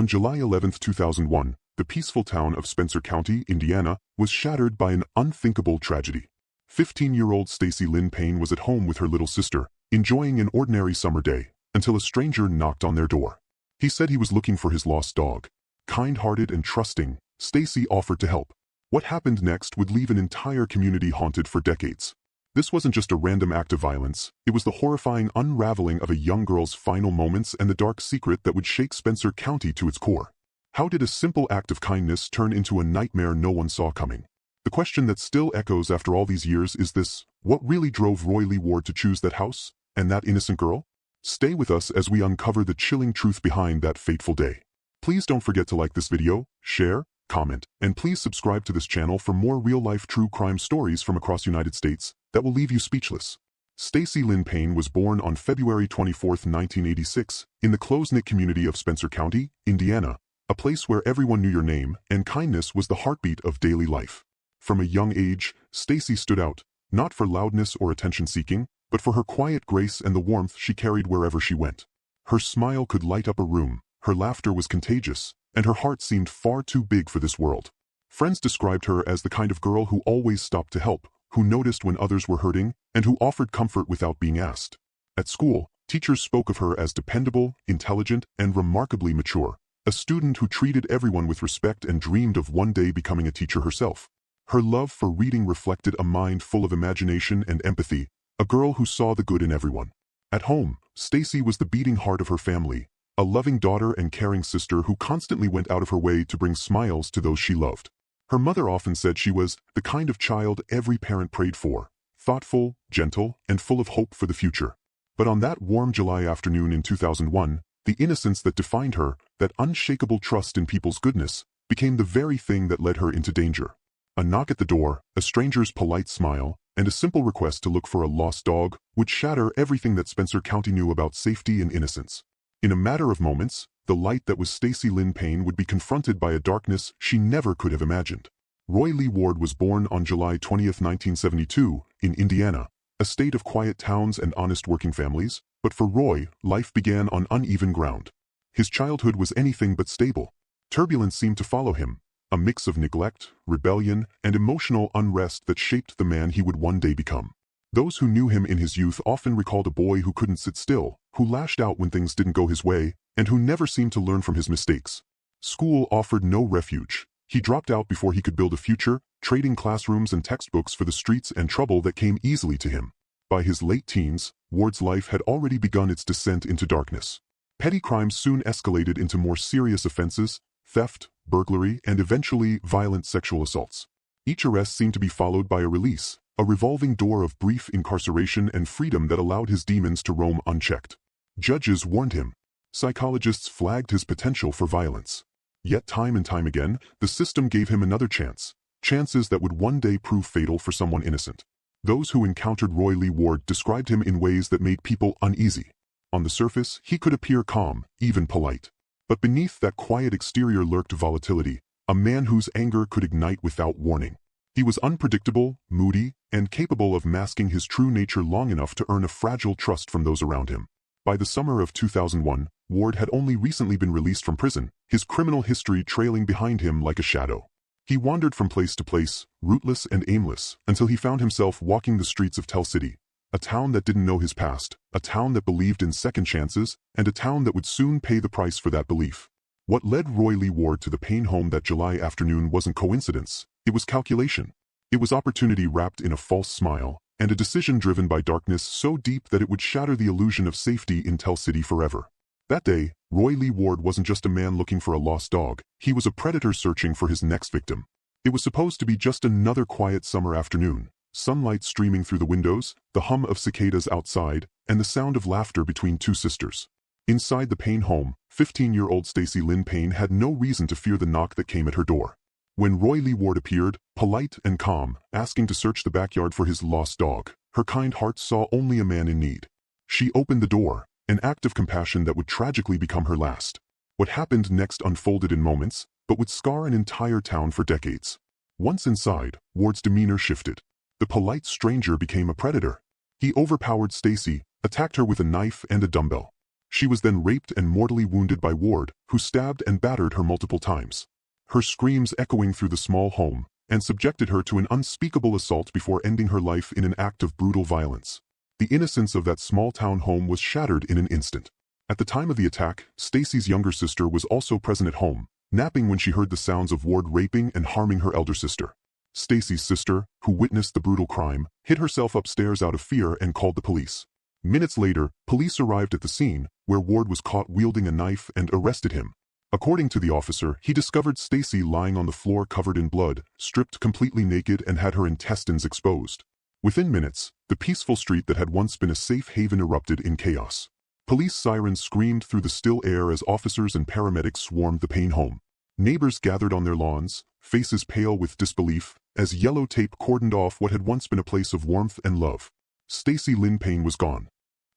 On July 11, 2001, the peaceful town of Spencer County, Indiana, was shattered by an unthinkable tragedy. 15-year-old Stacy Lynn Payne was at home with her little sister, enjoying an ordinary summer day, until a stranger knocked on their door. He said he was looking for his lost dog. Kind-hearted and trusting, Stacy offered to help. What happened next would leave an entire community haunted for decades. This wasn't just a random act of violence, it was the horrifying unraveling of a young girl's final moments and the dark secret that would shake Spencer County to its core. How did a simple act of kindness turn into a nightmare no one saw coming? The question that still echoes after all these years is this: what really drove Roy Lee Ward to choose that house and that innocent girl? Stay with us as we uncover the chilling truth behind that fateful day. Please don't forget to like this video, share, comment, and please subscribe to this channel for more real-life true crime stories from across the United States that will leave you speechless. Stacy Lynn Payne was born on February 24, 1986, in the close-knit community of Spencer County, Indiana, a place where everyone knew your name and kindness was the heartbeat of daily life. From a young age, Stacy stood out, not for loudness or attention-seeking, but for her quiet grace and the warmth she carried wherever she went. Her smile could light up a room, her laughter was contagious, and her heart seemed far too big for this world. Friends described her as the kind of girl who always stopped to help, who noticed when others were hurting, and who offered comfort without being asked. At school, teachers spoke of her as dependable, intelligent, and remarkably mature, a student who treated everyone with respect and dreamed of one day becoming a teacher herself. Her love for reading reflected a mind full of imagination and empathy, a girl who saw the good in everyone. At home, Stacy was the beating heart of her family, a loving daughter and caring sister who constantly went out of her way to bring smiles to those she loved. Her mother often said she was the kind of child every parent prayed for, thoughtful, gentle, and full of hope for the future. But on that warm July afternoon in 2001, the innocence that defined her, that unshakable trust in people's goodness, became the very thing that led her into danger. A knock at the door, a stranger's polite smile, and a simple request to look for a lost dog would shatter everything that Spencer County knew about safety and innocence. In a matter of moments, the light that was Stacy Lynn Payne would be confronted by a darkness she never could have imagined. Roy Lee Ward was born on July 20, 1972, in Indiana, a state of quiet towns and honest working families, but for Roy, life began on uneven ground. His childhood was anything but stable. Turbulence seemed to follow him, a mix of neglect, rebellion, and emotional unrest that shaped the man he would one day become. Those who knew him in his youth often recalled a boy who couldn't sit still, who lashed out when things didn't go his way, and who never seemed to learn from his mistakes. School offered no refuge. He dropped out before he could build a future, trading classrooms and textbooks for the streets and trouble that came easily to him. By his late teens, Ward's life had already begun its descent into darkness. Petty crimes soon escalated into more serious offenses: theft, burglary, and eventually violent sexual assaults. Each arrest seemed to be followed by a release, a revolving door of brief incarceration and freedom that allowed his demons to roam unchecked. Judges warned him. Psychologists flagged his potential for violence. Yet time and time again, the system gave him another chance, chances that would one day prove fatal for someone innocent. Those who encountered Roy Lee Ward described him in ways that made people uneasy. On the surface, he could appear calm, even polite. But beneath that quiet exterior lurked volatility, a man whose anger could ignite without warning. He was unpredictable, moody, and capable of masking his true nature long enough to earn a fragile trust from those around him. By the summer of 2001, Ward had only recently been released from prison, his criminal history trailing behind him like a shadow. He wandered from place to place, rootless and aimless, until he found himself walking the streets of Tell City, a town that didn't know his past, a town that believed in second chances, and a town that would soon pay the price for that belief. What led Roy Lee Ward to the Payne home that July afternoon wasn't coincidence, it was calculation. It was opportunity wrapped in a false smile, and a decision driven by darkness so deep that it would shatter the illusion of safety in Tell City forever. That day, Roy Lee Ward wasn't just a man looking for a lost dog, he was a predator searching for his next victim. It was supposed to be just another quiet summer afternoon, sunlight streaming through the windows, the hum of cicadas outside, and the sound of laughter between two sisters. Inside the Payne home, 15-year-old Stacy Lynn Payne had no reason to fear the knock that came at her door. When Roy Lee Ward appeared, polite and calm, asking to search the backyard for his lost dog, her kind heart saw only a man in need. She opened the door, an act of compassion that would tragically become her last. What happened next unfolded in moments, but would scar an entire town for decades. Once inside, Ward's demeanor shifted. The polite stranger became a predator. He overpowered Stacy, attacked her with a knife and a dumbbell. She was then raped and mortally wounded by Ward, who stabbed and battered her multiple times. Her screams echoing through the small home, and subjected her to an unspeakable assault before ending her life in an act of brutal violence. The innocence of that small-town home was shattered in an instant. At the time of the attack, Stacy's younger sister was also present at home, napping when she heard the sounds of Ward raping and harming her elder sister. Stacy's sister, who witnessed the brutal crime, hid herself upstairs out of fear and called the police. Minutes later, police arrived at the scene, where Ward was caught wielding a knife and arrested him. According to the officer, he discovered Stacy lying on the floor covered in blood, stripped completely naked and had her intestines exposed. Within minutes, the peaceful street that had once been a safe haven erupted in chaos. Police sirens screamed through the still air as officers and paramedics swarmed the Payne home. Neighbors gathered on their lawns, faces pale with disbelief, as yellow tape cordoned off what had once been a place of warmth and love. Stacy Lynn Payne was gone.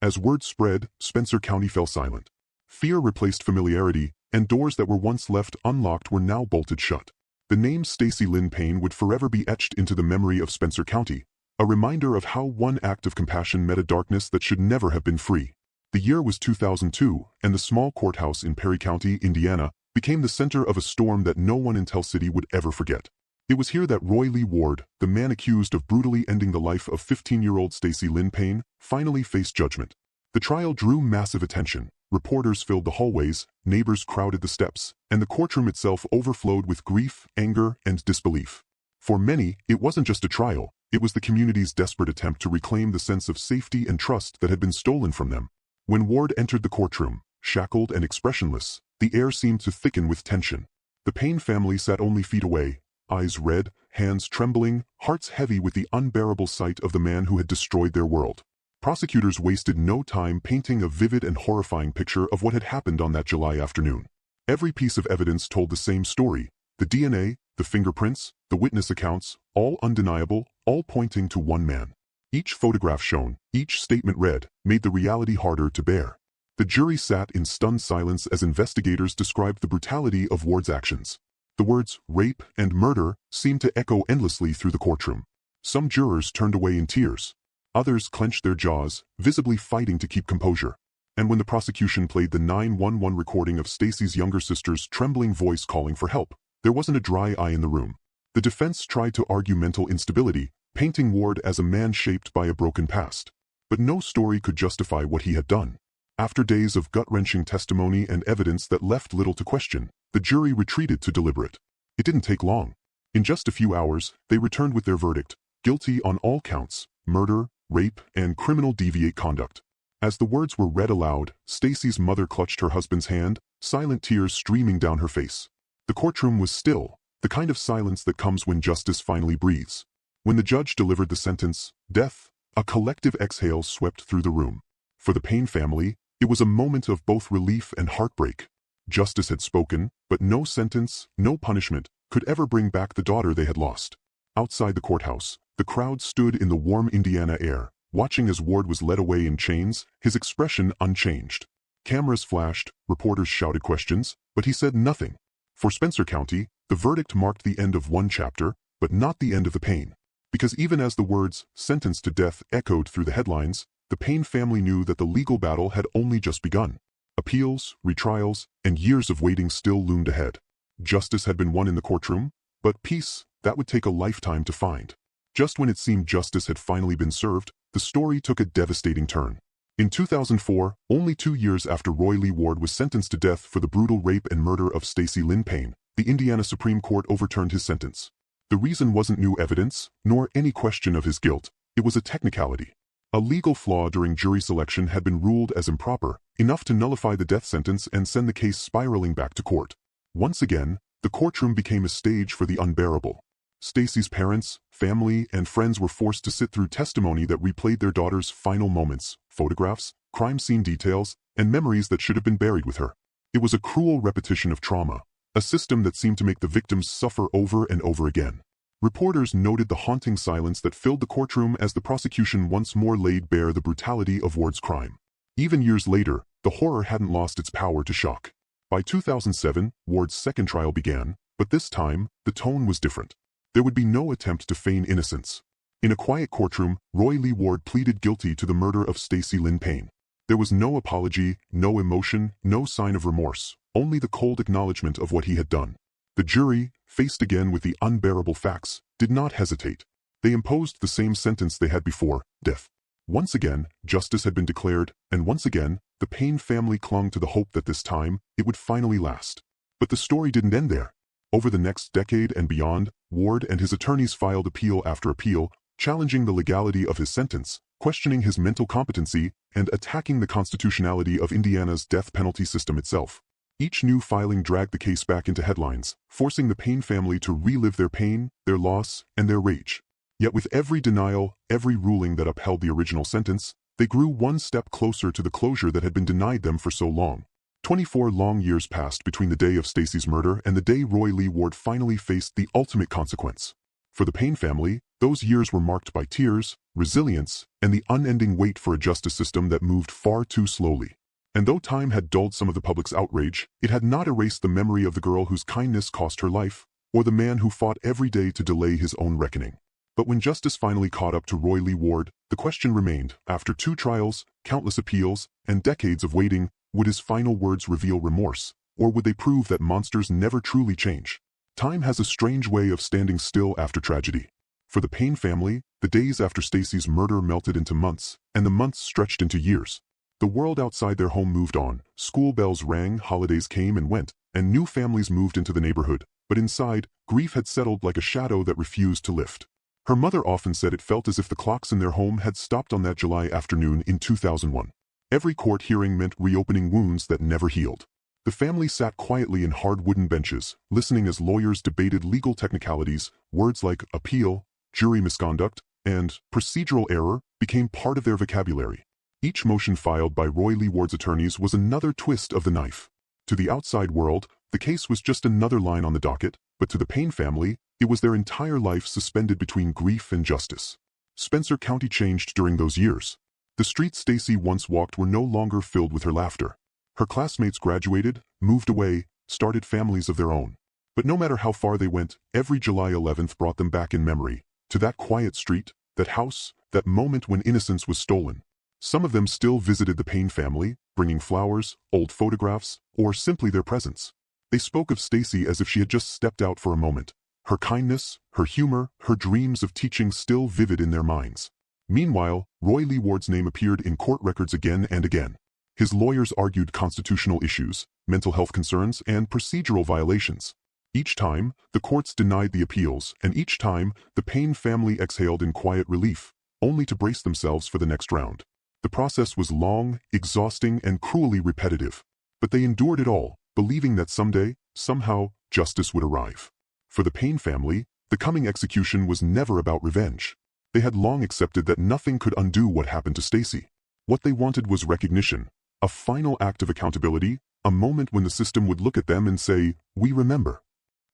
As word spread, Spencer County fell silent. Fear replaced familiarity, and doors that were once left unlocked were now bolted shut. The name Stacy Lynn Payne would forever be etched into the memory of Spencer County, a reminder of how one act of compassion met a darkness that should never have been free. The year was 2002, and the small courthouse in Perry County, Indiana, became the center of a storm that no one in Tell City would ever forget. It was here that Roy Lee Ward, the man accused of brutally ending the life of 15-year-old Stacy Lynn Payne, finally faced judgment. The trial drew massive attention. Reporters filled the hallways, neighbors crowded the steps, and the courtroom itself overflowed with grief, anger, and disbelief. For many, it wasn't just a trial, it was the community's desperate attempt to reclaim the sense of safety and trust that had been stolen from them. When Ward entered the courtroom, shackled and expressionless, the air seemed to thicken with tension. The Payne family sat only feet away, eyes red, hands trembling, hearts heavy with the unbearable sight of the man who had destroyed their world. Prosecutors wasted no time painting a vivid and horrifying picture of what had happened on that July afternoon. Every piece of evidence told the same story: the DNA, the fingerprints, the witness accounts, all undeniable, all pointing to one man. Each photograph shown, each statement read, made the reality harder to bear. The jury sat in stunned silence as investigators described the brutality of Ward's actions. The words rape and murder seemed to echo endlessly through the courtroom. Some jurors turned away in tears. Others clenched their jaws, visibly fighting to keep composure. And when the prosecution played the 911 recording of Stacy's younger sister's trembling voice calling for help, there wasn't a dry eye in the room. The defense tried to argue mental instability, painting Ward as a man shaped by a broken past. But no story could justify what he had done. After days of gut-wrenching testimony and evidence that left little to question, the jury retreated to deliberate. It didn't take long. In just a few hours, they returned with their verdict: guilty on all counts, murder, rape, and criminal deviant conduct. As the words were read aloud, Stacy's mother clutched her husband's hand, silent tears streaming down her face. The courtroom was still, the kind of silence that comes when justice finally breathes. When the judge delivered the sentence, death, a collective exhale swept through the room. For the Payne family, it was a moment of both relief and heartbreak. Justice had spoken, but no sentence, no punishment, could ever bring back the daughter they had lost. Outside the courthouse, the crowd stood in the warm Indiana air, watching as Ward was led away in chains, his expression unchanged. Cameras flashed, reporters shouted questions, but he said nothing. For Spencer County, the verdict marked the end of one chapter, but not the end of the Payne. Because even as the words, "sentenced to death," echoed through the headlines, the Payne family knew that the legal battle had only just begun. Appeals, retrials, and years of waiting still loomed ahead. Justice had been won in the courtroom, but peace, that would take a lifetime to find. Just when it seemed justice had finally been served, the story took a devastating turn. In 2004, only 2 years after Roy Lee Ward was sentenced to death for the brutal rape and murder of Stacy Lynn Payne, the Indiana Supreme Court overturned his sentence. The reason wasn't new evidence, nor any question of his guilt. It was a technicality. A legal flaw during jury selection had been ruled as improper, enough to nullify the death sentence and send the case spiraling back to court. Once again, the courtroom became a stage for the unbearable. Stacy's parents, family, and friends were forced to sit through testimony that replayed their daughter's final moments, photographs, crime scene details, and memories that should have been buried with her. It was a cruel repetition of trauma, a system that seemed to make the victims suffer over and over again. Reporters noted the haunting silence that filled the courtroom as the prosecution once more laid bare the brutality of Ward's crime. Even years later, the horror hadn't lost its power to shock. By 2007, Ward's second trial began, but this time, the tone was different. There would be no attempt to feign innocence. In a quiet courtroom, Roy Lee Ward pleaded guilty to the murder of Stacy Lynn Payne. There was no apology, no emotion, no sign of remorse, only the cold acknowledgement of what he had done. The jury, faced again with the unbearable facts, did not hesitate. They imposed the same sentence they had before, death. Once again, justice had been declared, and once again, the Payne family clung to the hope that this time, it would finally last. But the story didn't end there. Over the next decade and beyond, Ward and his attorneys filed appeal after appeal, challenging the legality of his sentence, questioning his mental competency, and attacking the constitutionality of Indiana's death penalty system itself. Each new filing dragged the case back into headlines, forcing the Payne family to relive their pain, their loss, and their rage. Yet with every denial, every ruling that upheld the original sentence, they grew one step closer to the closure that had been denied them for so long. 24 long years passed between the day of Stacy's murder and the day Roy Lee Ward finally faced the ultimate consequence. For the Payne family, those years were marked by tears, resilience, and the unending wait for a justice system that moved far too slowly. And though time had dulled some of the public's outrage, it had not erased the memory of the girl whose kindness cost her life, or the man who fought every day to delay his own reckoning. But when justice finally caught up to Roy Lee Ward, the question remained, after 2 trials, countless appeals, and decades of waiting, would his final words reveal remorse, or would they prove that monsters never truly change? Time has a strange way of standing still after tragedy. For the Payne family, the days after Stacy's murder melted into months, and the months stretched into years. The world outside their home moved on, school bells rang, holidays came and went, and new families moved into the neighborhood, but inside, grief had settled like a shadow that refused to lift. Her mother often said it felt as if the clocks in their home had stopped on that July afternoon in 2001. Every court hearing meant reopening wounds that never healed. The family sat quietly in hard wooden benches, listening as lawyers debated legal technicalities. Words like appeal, jury misconduct, and procedural error became part of their vocabulary. Each motion filed by Roy Lee Ward's attorneys was another twist of the knife. To the outside world, the case was just another line on the docket, but to the Payne family, it was their entire life suspended between grief and justice. Spencer County changed during those years. The streets Stacy once walked were no longer filled with her laughter. Her classmates graduated, moved away, started families of their own. But no matter how far they went, every July 11th brought them back in memory, to that quiet street, that house, that moment when innocence was stolen. Some of them still visited the Payne family, bringing flowers, old photographs, or simply their presence. They spoke of Stacy as if she had just stepped out for a moment. Her kindness, her humor, her dreams of teaching still vivid in their minds. Meanwhile, Roy Lee Ward's name appeared in court records again and again. His lawyers argued constitutional issues, mental health concerns, and procedural violations. Each time, the courts denied the appeals, and each time, the Payne family exhaled in quiet relief, only to brace themselves for the next round. The process was long, exhausting, and cruelly repetitive. But they endured it all, believing that someday, somehow, justice would arrive. For the Payne family, the coming execution was never about revenge. They had long accepted that nothing could undo what happened to Stacy. What they wanted was recognition, a final act of accountability, a moment when the system would look at them and say, "We remember."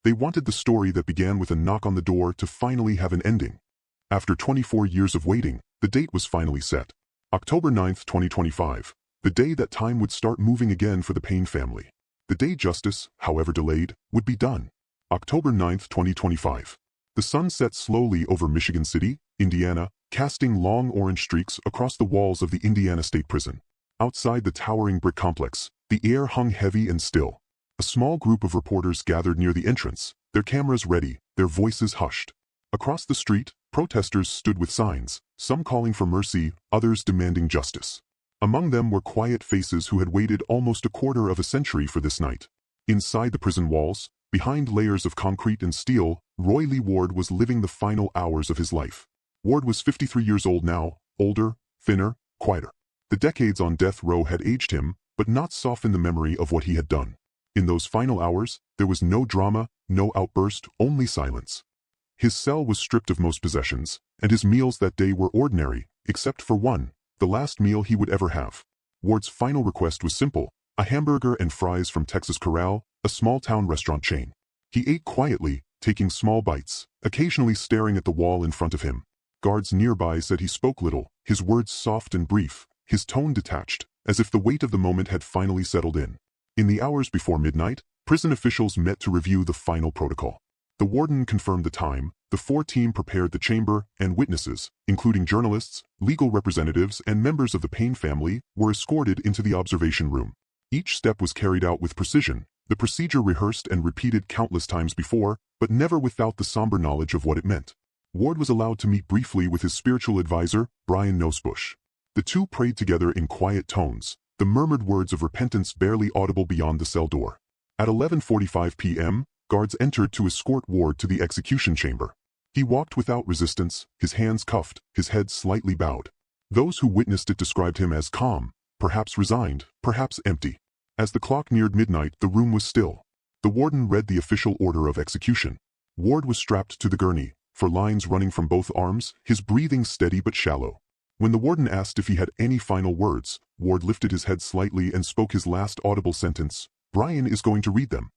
They wanted the story that began with a knock on the door to finally have an ending. After 24 years of waiting, the date was finally set. October 9th, 2025, the day that time would start moving again for the Payne family. The day justice, however delayed, would be done. October 9th, 2025. The sun set slowly over Michigan City, Indiana, casting long orange streaks across the walls of the Indiana State Prison. Outside the towering brick complex, the air hung heavy and still. A small group of reporters gathered near the entrance, their cameras ready, their voices hushed. Across the street, protesters stood with signs, some calling for mercy, others demanding justice. Among them were quiet faces who had waited almost a quarter of a century for this night. Inside the prison walls, behind layers of concrete and steel, Roy Lee Ward was living the final hours of his life. Ward was 53 years old now, older, thinner, quieter. The decades on death row had aged him, but not softened the memory of what he had done. In those final hours, there was no drama, no outburst, only silence. His cell was stripped of most possessions, and his meals that day were ordinary, except for one, the last meal he would ever have. Ward's final request was simple: a hamburger and fries from Texas Corral, a small-town restaurant chain. He ate quietly, taking small bites, occasionally staring at the wall in front of him. Guards nearby said he spoke little, his words soft and brief, his tone detached, as if the weight of the moment had finally settled in. In the hours before midnight, prison officials met to review the final protocol. The warden confirmed the time, the 4 team prepared the chamber, and witnesses, including journalists, legal representatives, and members of the Payne family, were escorted into the observation room. Each step was carried out with precision, the procedure rehearsed and repeated countless times before, but never without the somber knowledge of what it meant. Ward was allowed to meet briefly with his spiritual advisor, Brian Nosebush. The two prayed together in quiet tones, the murmured words of repentance barely audible beyond the cell door. At 11:45 p.m., guards entered to escort Ward to the execution chamber. He walked without resistance, his hands cuffed, his head slightly bowed. Those who witnessed it described him as calm, perhaps resigned, perhaps empty. As the clock neared midnight, the room was still. The warden read the official order of execution. Ward was strapped to the gurney, for lines running from both arms, his breathing steady but shallow. When the warden asked if he had any final words, Ward lifted his head slightly and spoke his last audible sentence. "Brian is going to read them."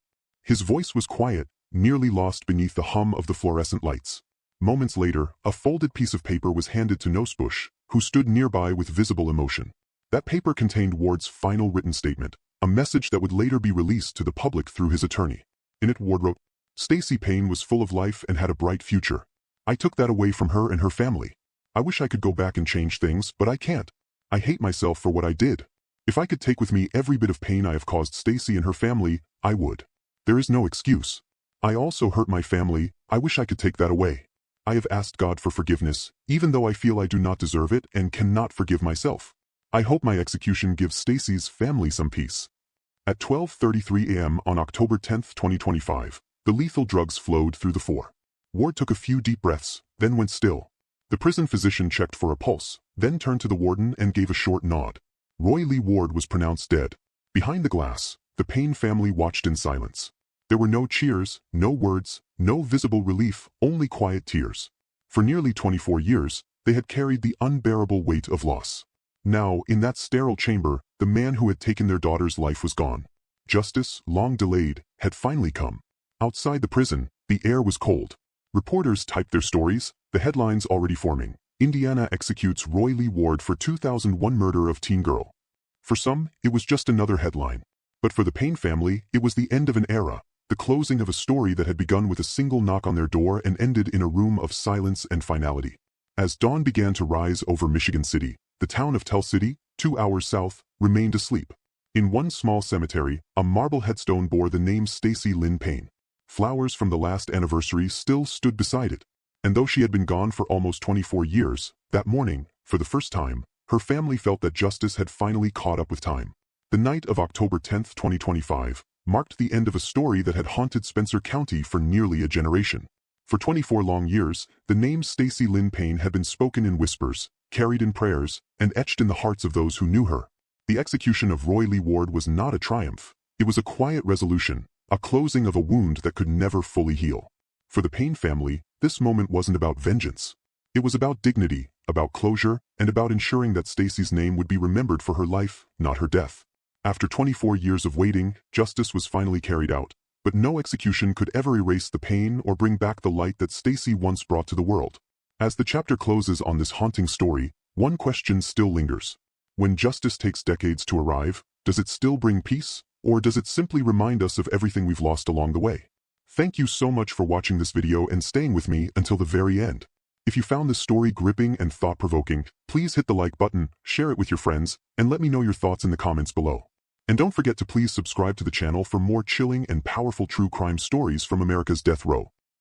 His voice was quiet, nearly lost beneath the hum of the fluorescent lights. Moments later, a folded piece of paper was handed to Nosebush, who stood nearby with visible emotion. That paper contained Ward's final written statement, a message that would later be released to the public through his attorney. In it, Ward wrote, "Stacy Payne was full of life and had a bright future. I took that away from her and her family. I wish I could go back and change things, but I can't. I hate myself for what I did. If I could take with me every bit of pain I have caused Stacy and her family, I would. There is no excuse. I also hurt my family. I wish I could take that away. I have asked God for forgiveness, even though I feel I do not deserve it and cannot forgive myself. I hope my execution gives Stacy's family some peace." At 12:33 a.m. on October 10, 2025, the lethal drugs flowed through the floor. Ward took a few deep breaths, then went still. The prison physician checked for a pulse, then turned to the warden and gave a short nod. Roy Lee Ward was pronounced dead. Behind the glass, the Payne family watched in silence. There were no cheers, no words, no visible relief, only quiet tears. For nearly 24 years, they had carried the unbearable weight of loss. Now, in that sterile chamber, the man who had taken their daughter's life was gone. Justice, long delayed, had finally come. Outside the prison, the air was cold. Reporters typed their stories, the headlines already forming. "Indiana executes Roy Lee Ward for 2001 murder of teen girl." For some, it was just another headline. But for the Payne family, it was the end of an era, the closing of a story that had begun with a single knock on their door and ended in a room of silence and finality. As dawn began to rise over Michigan City, the town of Tell City, 2 hours south, remained asleep. In one small cemetery, a marble headstone bore the name Stacy Lynn Payne. Flowers from the last anniversary still stood beside it. And though she had been gone for almost 24 years, that morning, for the first time, her family felt that justice had finally caught up with time. The night of October 10, 2025, marked the end of a story that had haunted Spencer County for nearly a generation. For 24 long years, the name Stacy Lynn Payne had been spoken in whispers, carried in prayers, and etched in the hearts of those who knew her. The execution of Roy Lee Ward was not a triumph. It was a quiet resolution, a closing of a wound that could never fully heal. For the Payne family, this moment wasn't about vengeance. It was about dignity, about closure, and about ensuring that Stacy's name would be remembered for her life, not her death. After 24 years of waiting, justice was finally carried out. But no execution could ever erase the pain or bring back the light that Stacy once brought to the world. As the chapter closes on this haunting story, one question still lingers. When justice takes decades to arrive, does it still bring peace, or does it simply remind us of everything we've lost along the way? Thank you so much for watching this video and staying with me until the very end. If you found this story gripping and thought-provoking, please hit the like button, share it with your friends, and let me know your thoughts in the comments below. And don't forget to please subscribe to the channel for more chilling and powerful true crime stories from America's death row.